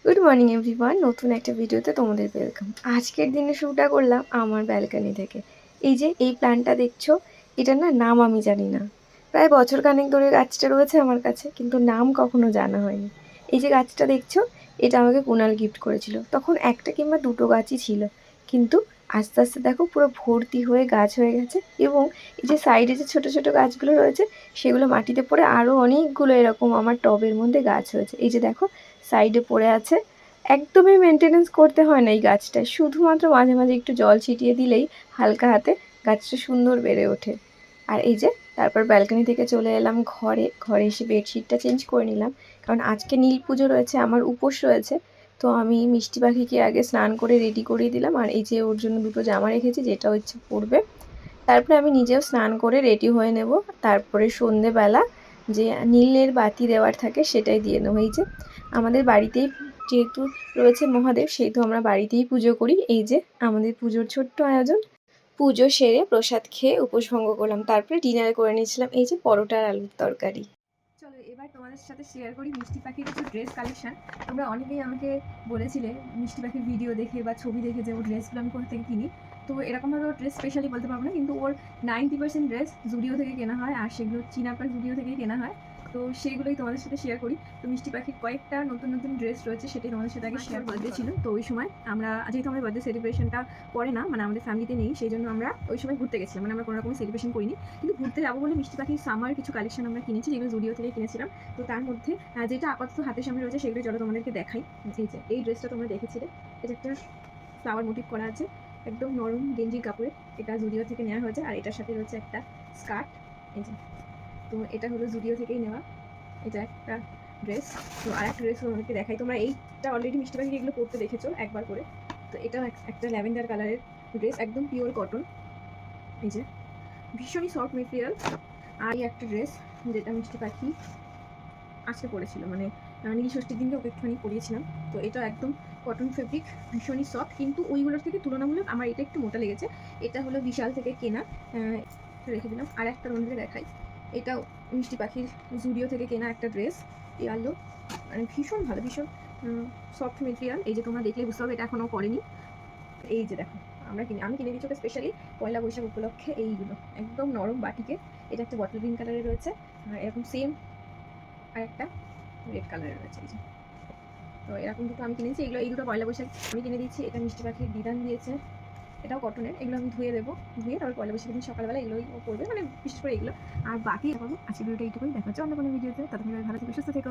Good morning everyone, নতুন একটা ভিডিওতে তোমাদের ওয়েলকাম। আজকের দিনে শুরুটা করলাম আমার ব্যালকনি থেকে। এই যে এই প্ল্যান্টটা দেখছো, এটার নাম আমি জানি না। প্রায় বছর খানেক ধরে গাছটা রয়েছে আমার কাছে, কিন্তু নাম কখনো জানা হয়নি। এই যে গাছটা দেখছো, এটা আমাকে কুণাল গিফট করেছিল। তখন একটা কিংবা দুটো গাছই ছিল, কিন্তু আস্তে আস্তে দেখো পুরো ভর্তি হয়ে গাছ হয়ে গেছে। এবং এই যে সাইডে যে ছোট ছোট গাছগুলো রয়েছে, সেগুলো মাটিতে পড়ে আরও অনেকগুলো এরকম আমার টবের মধ্যে গাছ হয়েছে। এই যে দেখো সাইডে পড়ে আছে। একদমই মেনটেনেন্স করতে হয় না এই গাছটায়, শুধুমাত্র মাঝে মাঝে একটু জল ছিটিয়ে দিলেই হালকা হাতে গাছটা সুন্দর বেড়ে ওঠে। আর এই যে তারপর ব্যালকনি থেকে চলে এলাম ঘরে। ঘরে এসে বেডশিটটা চেঞ্জ করে নিলাম, কারণ আজকে নীল পুজো রয়েছে, আমার উপোস রয়েছে। তো আমি মিষ্টি পাখিকে আগে স্নান করে রেডি করিয়ে দিলাম। আর এই যে ওর জন্য দুটো জামা রেখেছি, যেটা হচ্ছে পরবে। তারপরে আমি নিজেও স্নান করে রেডি হয়ে নেব। তারপরে সন্ধেবেলা যে নীলের বাতি দেওয়ার থাকে সেটাই দিয়ে নেবো। এই যে আমাদের বাড়িতেই যেহেতু রয়েছে মহাদেব, সেহেতু আমরা বাড়িতেই পুজো করি। এই যে আমাদের পুজোর ছোট্ট আয়োজন। পুজো সেরে প্রসাদ খেয়ে উপোস ভঙ্গ করলাম। তারপরে ডিনার করে নিয়েছিলাম এই যে পরোটা আর আলুর তরকারি। চলো এবার তোমাদের সাথে শেয়ার করি মিষ্টি পাখির কিছু ড্রেস কালেকশন। তোমরা অনেকেই আমাকে বলেছিলে মিষ্টি পাখির ভিডিও দেখে বা ছবি দেখে যে ওর ড্রেসগুলো আমি কোথা থেকে কিনি। তো এরকমভাবে ওর ড্রেস স্পেশালি বলতে পারবো না, কিন্তু ওর 90% ড্রেস জুডিও থেকে কেনা হয়, আর সেগুলো চিনাপার জুডিও থেকেই কেনা হয়। তো সেগুলোই তোমাদের সাথে শেয়ার করি। তো মিষ্টি পাখির কয়েকটা নতুন নতুন ড্রেস রয়েছে, সেটাই তোমাদের সাথে আগে শেয়ার। বার্থডে ছিল, তো ওই সময় আমরা, যেহেতু আমাদের বার্থডে সেলিব্রেশনটা করে না, মানে আমাদের ফ্যামিলিতে নেই, সেই জন্য আমরা ওই সময় ঘুরতে গেছিলাম। মানে আমরা কোনো রকম সেলিব্রেশন করিনি, কিন্তু ঘুরতে যাবো বলে মিষ্টি পাখির সামার কিছু কালেকশন আমরা কিনেছি, যেগুলো জুডিও থেকে কিনেছিলাম। তো তার মধ্যে যেটা আপাতত হাতের সামনে রয়েছে সেগুলো চলো তোমাদেরকে দেখাই। এই যে এই ড্রেসটা তোমরা দেখেছিলে, এটা একটা ফ্লাওয়ার মোটিভ করা আছে, একদম নরম গেঞ্জির কাপড়ে। এটা জুডিও থেকে নেওয়া হয়েছে, আর এটার সাথে রয়েছে একটা স্কার্ট। এই যে, তো এটা হলো জুডিও থেকেই নেওয়া। এটা একটা ড্রেস। তো আর একটা ড্রেস তোমাদেরকে দেখাই। তোমরা এইটা অলরেডি মিষ্টি পাখি এগুলো পরতে দেখেছো একবার করে। তো এটাও একটা ল্যাভেন্ডার কালারের ড্রেস, একদম পিওর কটন। এই যে ভীষণই সফট মেটেরিয়াল। আর এই একটা ড্রেস, যেটা মিষ্টি পাখি আজকে পরেছিল, মানে নীল ষষ্ঠীর দিনকে ওকে একটুখানি পরিয়েছিলাম। তো এটা একদম কটন ফেব্রিক, ভীষণই সফট, কিন্তু ওইগুলোর থেকে তুলনামূলক আমার এটা একটু মোটা লেগেছে। এটা হলো বিশাল থেকে কেনা, রেখে দিলাম। আর একটা রঙে দেখাই, এটাও মিষ্টি পাখির জুডিও থেকে কেনা একটা ড্রেস, ইয়ালো, মানে ভীষণ ভালো, ভীষণ সফট মেটেরিয়াল। এই যে তোমরা দেখলে বুঝতে হবে এটা এখনও পরেনি। এই যে দেখো, আমি কিনে দিচ্ছি ওকে স্পেশালি পয়লা বৈশাখ উপলক্ষে। এইগুলো একদম নরম বাটিকে। এটা একটা বটল গ্রিন কালারের রয়েছে, এরকম সেম আর একটা রেড কালারের রয়েছে। এই যে, তো এরকম দুটো আমি কিনেছি। এই দুটো পয়লা বৈশাখ আমি কিনে দিচ্ছি। এটা মিষ্টি পাখির দিদান দিয়েছে, এটাও কটনের। এগুলো আমি ধুয়ে দেবো, ধুয়ে তারপর পয়লা বৈশাখের দিন সকালবেলা এগুলোই ও করবে, মানে বিশেষ করে এগুলো। আর বাকি আজকের ভিডিওটা এইটুকুই, দেখা হচ্ছে অন্য কোনো ভিডিওতে। ততক্ষণ ভালো থেকে সুস্থ থেকো।